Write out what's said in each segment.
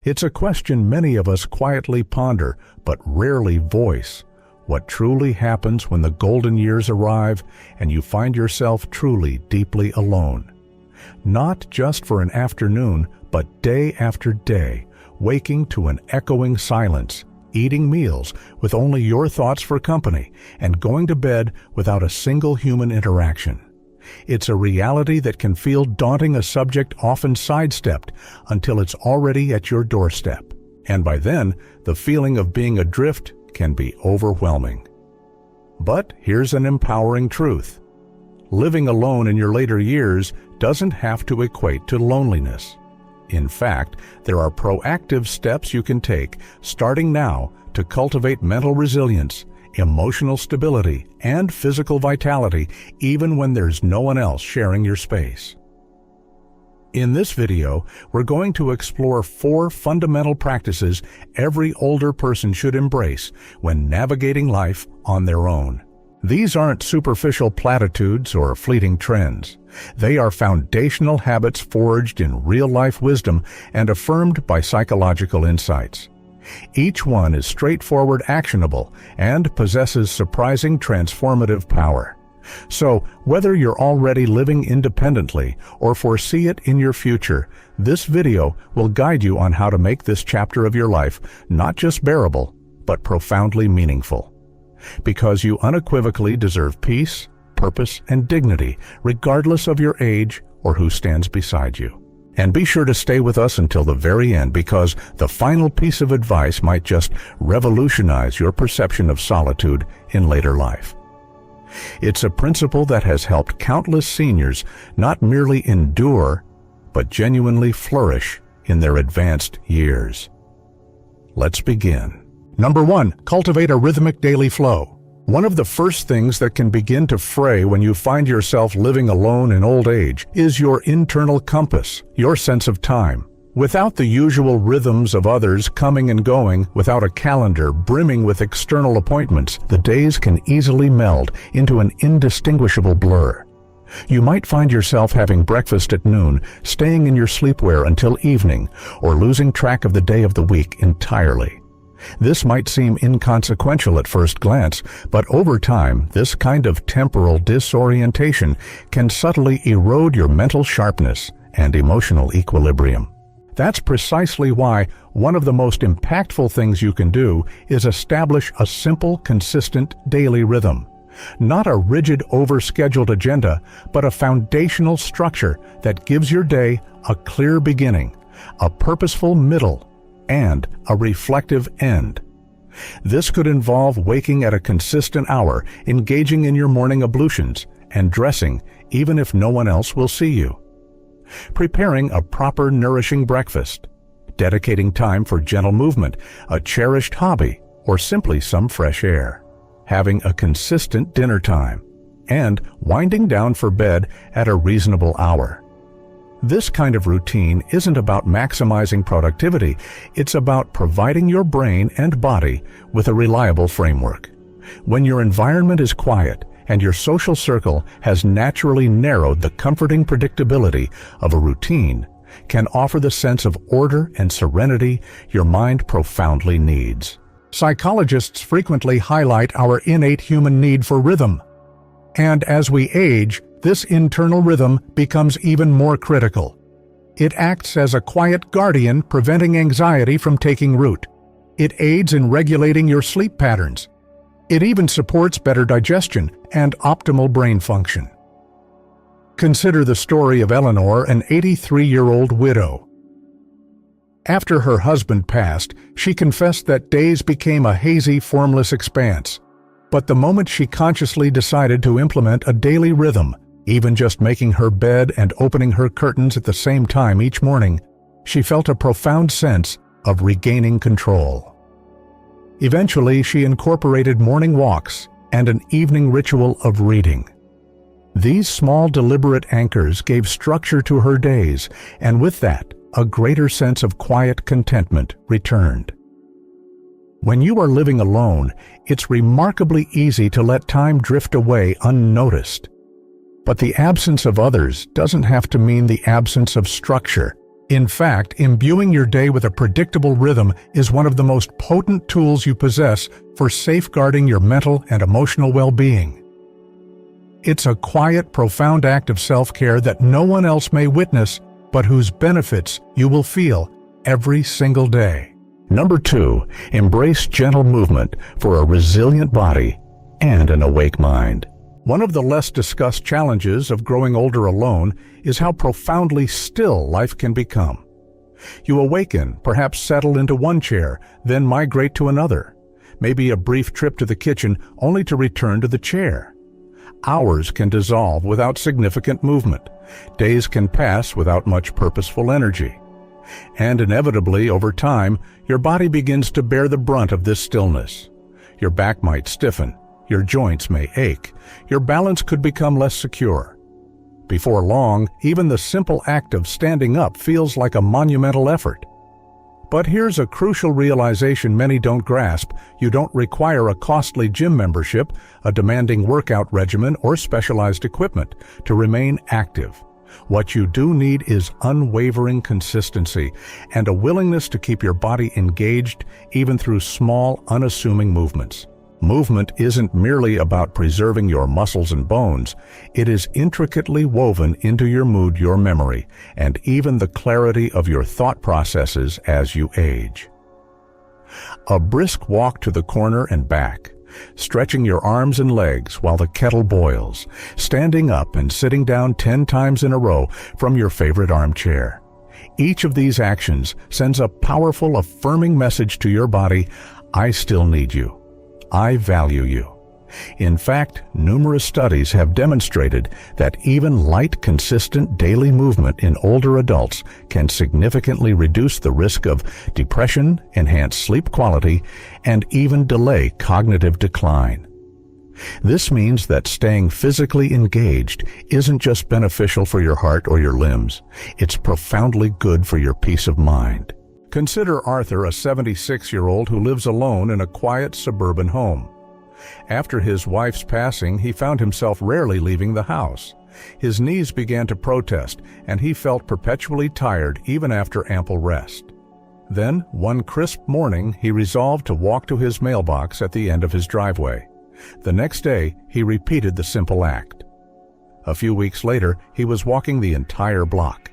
It's a question many of us quietly ponder, but rarely voice. What truly happens when the golden years arrive and you find yourself truly deeply alone? Not just for an afternoon, but day after day, waking to an echoing silence, eating meals with only your thoughts for company, and going to bed without a single human interaction. It's a reality that can feel daunting, a subject often sidestepped until it's already at your doorstep. And by then, the feeling of being adrift can be overwhelming. But here's an empowering truth. Living alone in your later years doesn't have to equate to loneliness. In fact, there are proactive steps you can take starting now to cultivate mental resilience, emotional stability, and physical vitality, even when there's no one else sharing your space. In this video, we're going to explore 4 fundamental practices every older person should embrace when navigating life on their own. These aren't superficial platitudes or fleeting trends. They are foundational habits forged in real-life wisdom and affirmed by psychological insights. Each one is straightforward, actionable, and possesses surprising transformative power. So, whether you're already living independently or foresee it in your future, this video will guide you on how to make this chapter of your life not just bearable, but profoundly meaningful. Because you unequivocally deserve peace, purpose, and dignity, regardless of your age or who stands beside you. And be sure to stay with us until the very end, because the final piece of advice might just revolutionize your perception of solitude in later life. It's a principle that has helped countless seniors not merely endure, but genuinely flourish in their advanced years. Let's begin. Number 1, cultivate a rhythmic daily flow. One of the first things that can begin to fray when you find yourself living alone in old age is your internal compass, your sense of time. Without the usual rhythms of others coming and going, without a calendar brimming with external appointments, the days can easily meld into an indistinguishable blur. You might find yourself having breakfast at noon, staying in your sleepwear until evening, or losing track of the day of the week entirely. This might seem inconsequential at first glance, but over time, this kind of temporal disorientation can subtly erode your mental sharpness and emotional equilibrium. That's precisely why one of the most impactful things you can do is establish a simple, consistent daily rhythm. Not a rigid, overscheduled agenda, but a foundational structure that gives your day a clear beginning, a purposeful middle, and a reflective end. This could involve waking at a consistent hour, engaging in your morning ablutions, and dressing even if no one else will see you. Preparing a proper, nourishing breakfast, dedicating time for gentle movement, a cherished hobby, or simply some fresh air. Having a consistent dinner time, and winding down for bed at a reasonable hour. This kind of routine isn't about maximizing productivity, it's about providing your brain and body with a reliable framework. When your environment is quiet and your social circle has naturally narrowed, the comforting predictability of a routine can offer the sense of order and serenity your mind profoundly needs. Psychologists frequently highlight our innate human need for rhythm. And as we age, this internal rhythm becomes even more critical. It acts as a quiet guardian, preventing anxiety from taking root. It aids in regulating your sleep patterns. It even supports better digestion and optimal brain function. Consider the story of Eleanor, an 83-year-old widow. After her husband passed, she confessed that days became a hazy, formless expanse. But the moment she consciously decided to implement a daily rhythm, even just making her bed and opening her curtains at the same time each morning, she felt a profound sense of regaining control. Eventually, she incorporated morning walks and an evening ritual of reading. These small, deliberate anchors gave structure to her days, and with that, a greater sense of quiet contentment returned. When you are living alone, it's remarkably easy to let time drift away unnoticed. But the absence of others doesn't have to mean the absence of structure. In fact, imbuing your day with a predictable rhythm is one of the most potent tools you possess for safeguarding your mental and emotional well-being. It's a quiet, profound act of self-care that no one else may witness, but whose benefits you will feel every single day. Number 2, embrace gentle movement for a resilient body and an awake mind. One of the less discussed challenges of growing older alone is how profoundly still life can become. You awaken, perhaps settle into one chair, then migrate to another. Maybe a brief trip to the kitchen only to return to the chair. Hours can dissolve without significant movement. Days can pass without much purposeful energy. And inevitably, over time, your body begins to bear the brunt of this stillness. Your back might stiffen. Your joints may ache. Your balance could become less secure. Before long, even the simple act of standing up feels like a monumental effort. But here's a crucial realization many don't grasp. You don't require a costly gym membership, a demanding workout regimen, or specialized equipment to remain active. What you do need is unwavering consistency and a willingness to keep your body engaged even through small, unassuming movements. Movement isn't merely about preserving your muscles and bones. It is intricately woven into your mood, your memory, and even the clarity of your thought processes as you age. A brisk walk to the corner and back, stretching your arms and legs while the kettle boils, standing up and sitting down 10 times in a row from your favorite armchair. Each of these actions sends a powerful, affirming message to your body: I still need you. I value you. In fact, numerous studies have demonstrated that even light, consistent daily movement in older adults can significantly reduce the risk of depression, enhance sleep quality, and even delay cognitive decline. This means that staying physically engaged isn't just beneficial for your heart or your limbs. It's profoundly good for your peace of mind. Consider Arthur, a 76-year-old who lives alone in a quiet suburban home. After his wife's passing, he found himself rarely leaving the house. His knees began to protest, and he felt perpetually tired even after ample rest. Then, one crisp morning, he resolved to walk to his mailbox at the end of his driveway. The next day, he repeated the simple act. A few weeks later, he was walking the entire block.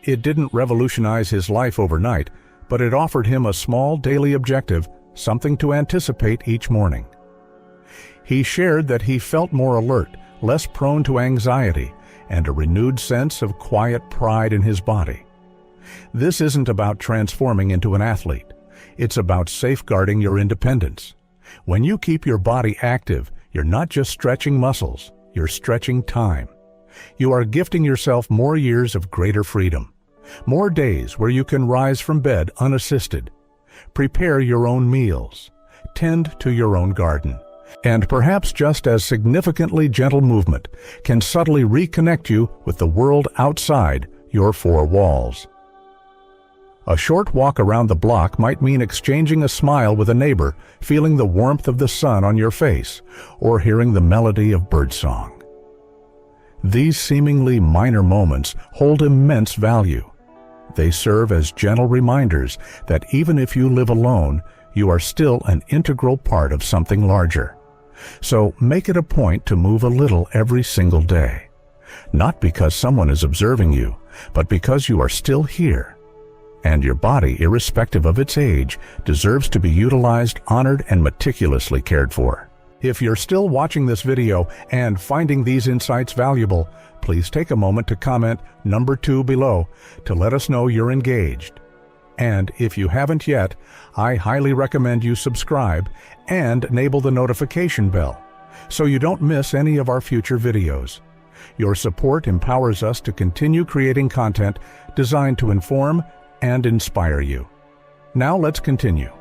It didn't revolutionize his life overnight, but it offered him a small daily objective, something to anticipate each morning. He shared that he felt more alert, less prone to anxiety, and a renewed sense of quiet pride in his body. This isn't about transforming into an athlete. It's about safeguarding your independence. When you keep your body active, you're not just stretching muscles, you're stretching time. You are gifting yourself more years of greater freedom, more days where you can rise from bed unassisted, prepare your own meals, tend to your own garden, and perhaps just as significantly, gentle movement can subtly reconnect you with the world outside your four walls. A short walk around the block might mean exchanging a smile with a neighbor, feeling the warmth of the sun on your face, or hearing the melody of birdsong. These seemingly minor moments hold immense value. They serve as gentle reminders that even if you live alone, you are still an integral part of something larger. So make it a point to move a little every single day. Not because someone is observing you, but because you are still here. And your body, irrespective of its age, deserves to be utilized, honored, and meticulously cared for. If you're still watching this video and finding these insights valuable, please take a moment to comment number 2 below to let us know you're engaged. And if you haven't yet, I highly recommend you subscribe and enable the notification bell so you don't miss any of our future videos. Your support empowers us to continue creating content designed to inform and inspire you. Now let's continue.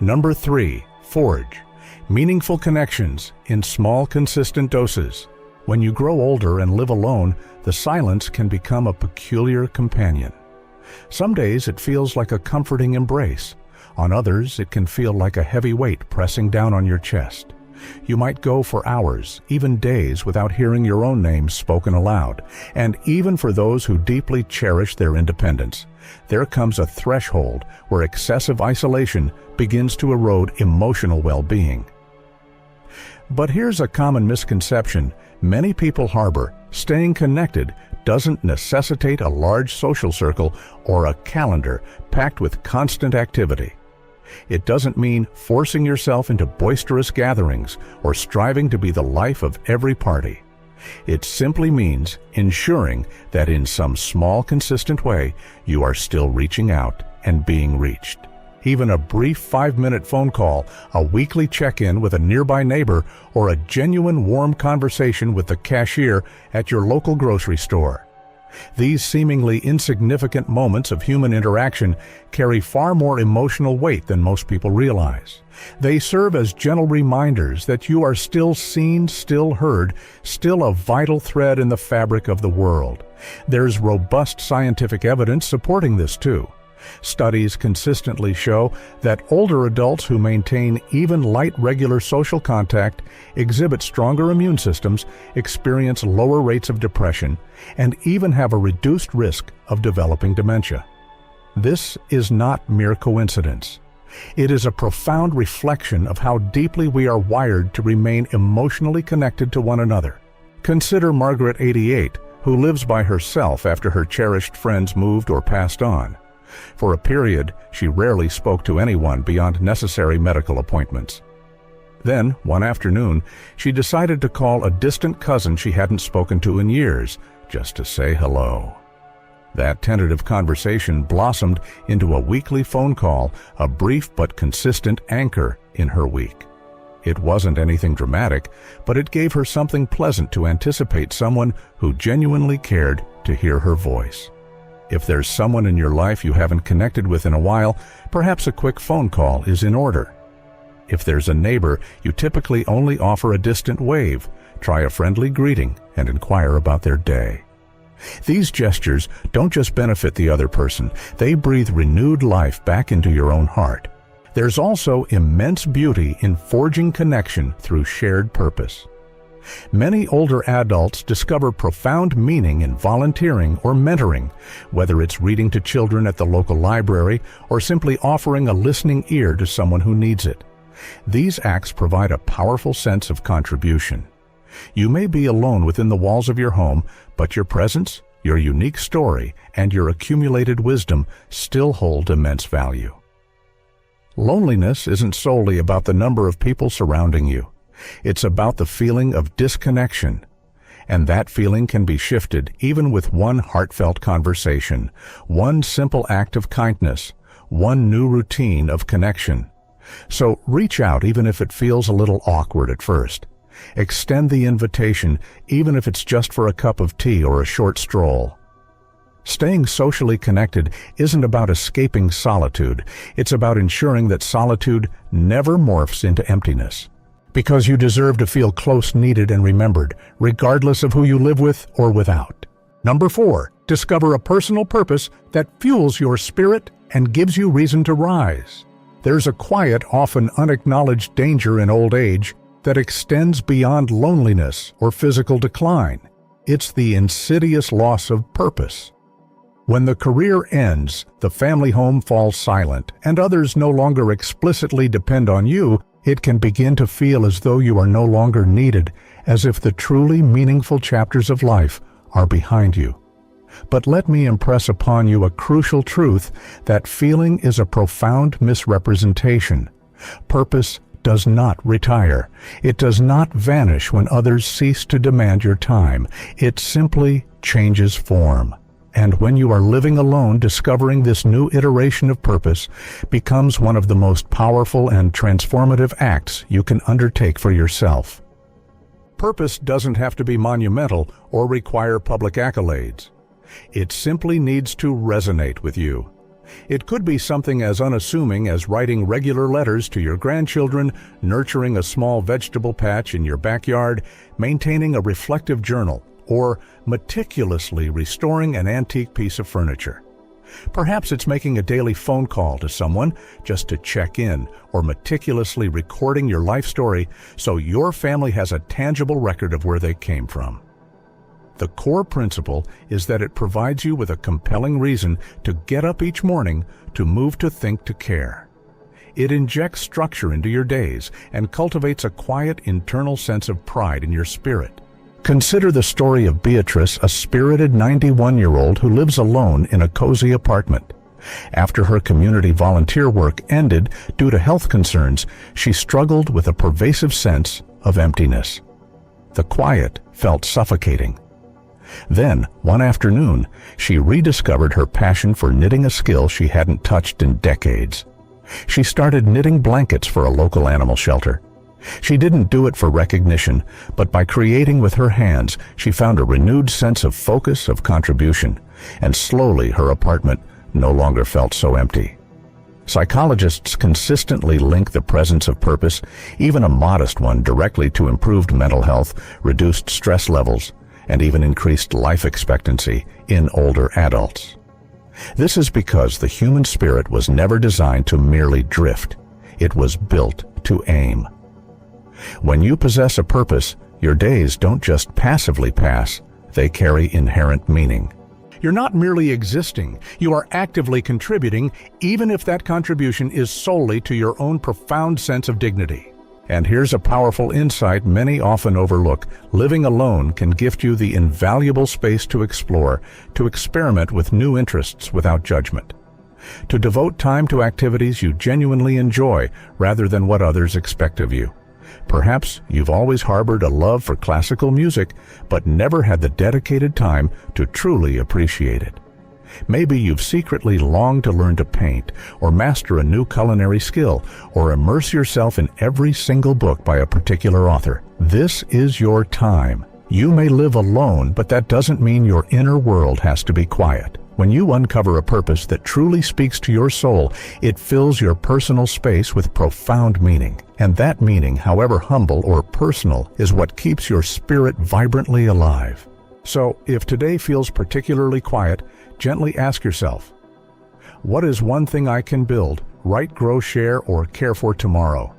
Number 3, forge meaningful connections in small, consistent doses. When you grow older and live alone, the silence can become a peculiar companion. Some days it feels like a comforting embrace. On others, it can feel like a heavy weight pressing down on your chest. You might go for hours, even days, without hearing your own name spoken aloud. And even for those who deeply cherish their independence, there comes a threshold where excessive isolation begins to erode emotional well-being. But here's a common misconception many people harbor: staying connected doesn't necessitate a large social circle or a calendar packed with constant activity. It doesn't mean forcing yourself into boisterous gatherings or striving to be the life of every party. It simply means ensuring that in some small, consistent way, you are still reaching out and being reached. Even a brief 5-minute phone call, a weekly check-in with a nearby neighbor, or a genuine warm conversation with the cashier at your local grocery store. These seemingly insignificant moments of human interaction carry far more emotional weight than most people realize. They serve as gentle reminders that you are still seen, still heard, still a vital thread in the fabric of the world. There's robust scientific evidence supporting this too. Studies consistently show that older adults who maintain even light regular social contact exhibit stronger immune systems, experience lower rates of depression, and even have a reduced risk of developing dementia. This is not mere coincidence. It is a profound reflection of how deeply we are wired to remain emotionally connected to one another. Consider Margaret, 88, who lives by herself after her cherished friends moved or passed on. For a period, she rarely spoke to anyone beyond necessary medical appointments. Then, one afternoon, she decided to call a distant cousin she hadn't spoken to in years, just to say hello. That tentative conversation blossomed into a weekly phone call, a brief but consistent anchor in her week. It wasn't anything dramatic, but it gave her something pleasant to anticipate someone who genuinely cared to hear her voice. If there's someone in your life you haven't connected with in a while, perhaps a quick phone call is in order. If there's a neighbor you typically only offer a distant wave, try a friendly greeting and inquire about their day. These gestures don't just benefit the other person, they breathe renewed life back into your own heart. There's also immense beauty in forging connection through shared purpose. Many older adults discover profound meaning in volunteering or mentoring, whether it's reading to children at the local library or simply offering a listening ear to someone who needs it. These acts provide a powerful sense of contribution. You may be alone within the walls of your home, but your presence, your unique story, and your accumulated wisdom still hold immense value. Loneliness isn't solely about the number of people surrounding you. It's about the feeling of disconnection. And that feeling can be shifted even with one heartfelt conversation, one simple act of kindness, one new routine of connection. So reach out even if it feels a little awkward at first. Extend the invitation even if it's just for a cup of tea or a short stroll. Staying socially connected isn't about escaping solitude. It's about ensuring that solitude never morphs into emptiness. Because you deserve to feel close, needed, and remembered, regardless of who you live with or without. Number 4, discover a personal purpose that fuels your spirit and gives you reason to rise. There's a quiet, often unacknowledged danger in old age that extends beyond loneliness or physical decline. It's the insidious loss of purpose. When the career ends, the family home falls silent, and others no longer explicitly depend on you, it can begin to feel as though you are no longer needed, as if the truly meaningful chapters of life are behind you. But let me impress upon you a crucial truth: that feeling is a profound misrepresentation. Purpose does not retire. It does not vanish when others cease to demand your time. It simply changes form. And when you are living alone, discovering this new iteration of purpose becomes one of the most powerful and transformative acts you can undertake for yourself. Purpose doesn't have to be monumental or require public accolades. It simply needs to resonate with you. It could be something as unassuming as writing regular letters to your grandchildren, nurturing a small vegetable patch in your backyard, maintaining a reflective journal, or meticulously restoring an antique piece of furniture. Perhaps it's making a daily phone call to someone just to check in, or meticulously recording your life story so your family has a tangible record of where they came from. The core principle is that it provides you with a compelling reason to get up each morning, to move, to think, to care. It injects structure into your days and cultivates a quiet internal sense of pride in your spirit. Consider the story of Beatrice, a spirited 91-year-old who lives alone in a cozy apartment. After her community volunteer work ended due to health concerns, she struggled with a pervasive sense of emptiness. The quiet felt suffocating. Then, one afternoon, she rediscovered her passion for knitting, a skill she hadn't touched in decades. She started knitting blankets for a local animal shelter. She didn't do it for recognition, but by creating with her hands, she found a renewed sense of focus, of contribution, and slowly her apartment no longer felt so empty. Psychologists consistently link the presence of purpose, even a modest one, directly to improved mental health, reduced stress levels, and even increased life expectancy in older adults. This is because the human spirit was never designed to merely drift. It was built to aim. When you possess a purpose, your days don't just passively pass, they carry inherent meaning. You're not merely existing, you are actively contributing, even if that contribution is solely to your own profound sense of dignity. And here's a powerful insight many often overlook. Living alone can gift you the invaluable space to explore, to experiment with new interests without judgment, to devote time to activities you genuinely enjoy rather than what others expect of you. Perhaps you've always harbored a love for classical music, but never had the dedicated time to truly appreciate it. Maybe you've secretly longed to learn to paint, or master a new culinary skill, or immerse yourself in every single book by a particular author. This is your time. You may live alone, but that doesn't mean your inner world has to be quiet. When you uncover a purpose that truly speaks to your soul, it fills your personal space with profound meaning. And that meaning, however humble or personal, is what keeps your spirit vibrantly alive. So, if today feels particularly quiet, gently ask yourself, what is one thing I can build, write, grow, share, or care for tomorrow?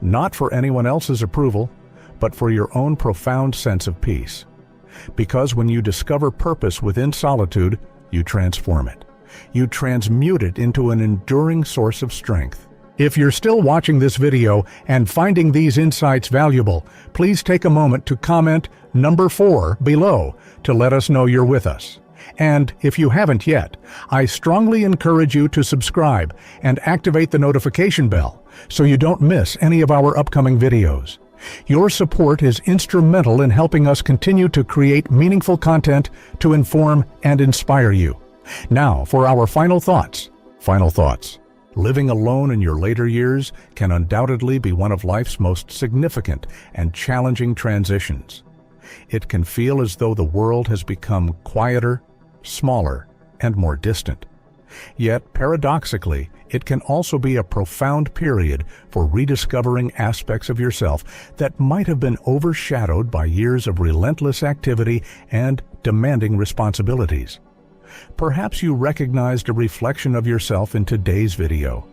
Not for anyone else's approval, but for your own profound sense of peace. Because when you discover purpose within solitude, you transform it. You transmute it into an enduring source of strength. If you're still watching this video and finding these insights valuable, please take a moment to comment number 4 below to let us know you're with us. And if you haven't yet, I strongly encourage you to subscribe and activate the notification bell so you don't miss any of our upcoming videos. Your support is instrumental in helping us continue to create meaningful content to inform and inspire you. Now, for our final thoughts. Final thoughts. Living alone in your later years can undoubtedly be one of life's most significant and challenging transitions. It can feel as though the world has become quieter, smaller, and more distant. Yet, paradoxically, it can also be a profound period for rediscovering aspects of yourself that might have been overshadowed by years of relentless activity and demanding responsibilities. Perhaps you recognized a reflection of yourself in today's video.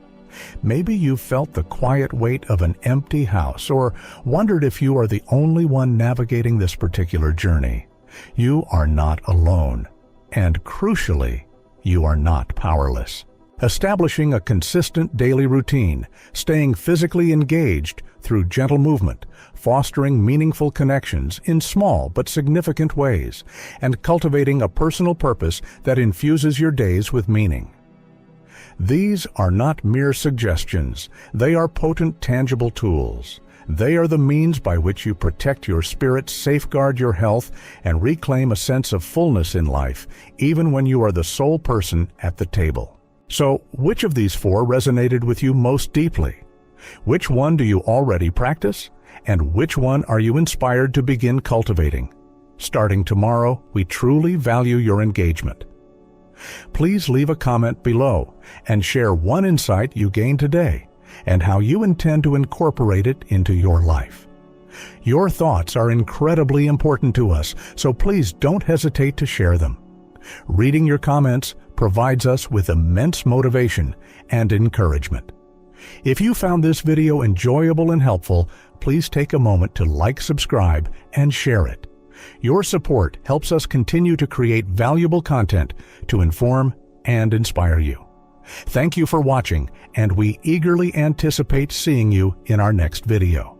Maybe you felt the quiet weight of an empty house, or wondered if you are the only one navigating this particular journey. You are not alone. And crucially, you are not powerless. Establishing a consistent daily routine, staying physically engaged through gentle movement, fostering meaningful connections in small but significant ways, and cultivating a personal purpose that infuses your days with meaning. These are not mere suggestions. They are potent, tangible tools. They are the means by which you protect your spirit, safeguard your health, and reclaim a sense of fullness in life, even when you are the sole person at the table. So, which of these 4 resonated with you most deeply? Which one do you already practice? And which one are you inspired to begin cultivating? Starting tomorrow, we truly value your engagement. Please leave a comment below and share one insight you gained today and how you intend to incorporate it into your life. Your thoughts are incredibly important to us, so please don't hesitate to share them. Reading your comments provides us with immense motivation and encouragement. If you found this video enjoyable and helpful, please take a moment to like, subscribe, and share it. Your support helps us continue to create valuable content to inform and inspire you. Thank you for watching, and we eagerly anticipate seeing you in our next video.